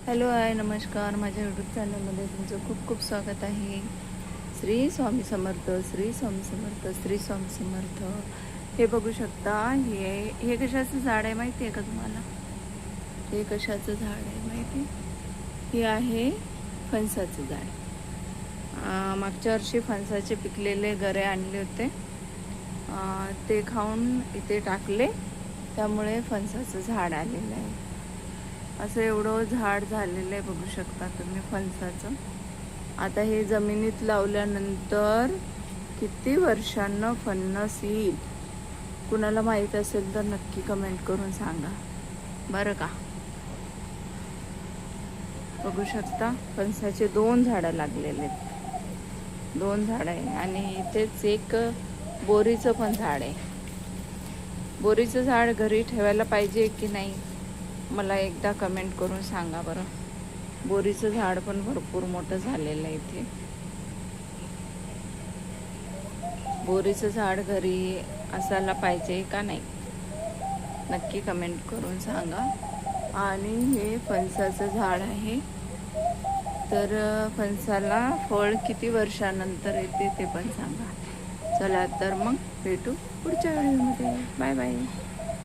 Hello hi नमस्कार, माझ्या YouTube चॅनलमध्ये तुमचं खूप खूप स्वागत आहे. श्री स्वामी समर्थ, श्री स्वामी समर्थ, श्री स्वामी समर्थ. हे बघू शकता, हे कशाचं झाड आहे माहिती आहे का तुम्हाला? हे कशाचं झाड आहे माहिती? हे आहे फणसाचं झाड. मागच्या वर्षी फणसाचे पिकलेले गरे आणले होते, ते खाऊन इथे टाकले, त्यामुळे फणसाचं झाड आलेलं आहे. असं एवढं झाड झालेलं आहे बघू शकता तुम्ही फणसाचं. आता हे जमिनीत लावल्यानंतर किती वर्षांना फणस येईल, कुणाला माहीत असेल तर नक्की कमेंट करून सांगा बरं का. बघू शकता फणसाचे 2 झाडं लागलेले आहेत, 2 झाडं आहे. आणि इथेच एक बोरीचं पण झाड आहे. बोरीचं झाड घरी ठेवायला पाहिजे की नाही, मला एकदा कमेंट करून सांगा बरं. बोरीचं झाड पण भरपूर मोठं झालेलं आहे इथे. बोरीचं झाड घरी असायला पाहिजे का नाही, नक्की कमेंट करून सांगा. आणि हे फणसाचं झाड आहे, तर फणसाला फळ किती वर्षानंतर येते ते पण सांगा. चला तर मग भेटू पुढच्या व्हिडिओमध्ये. Bye bye.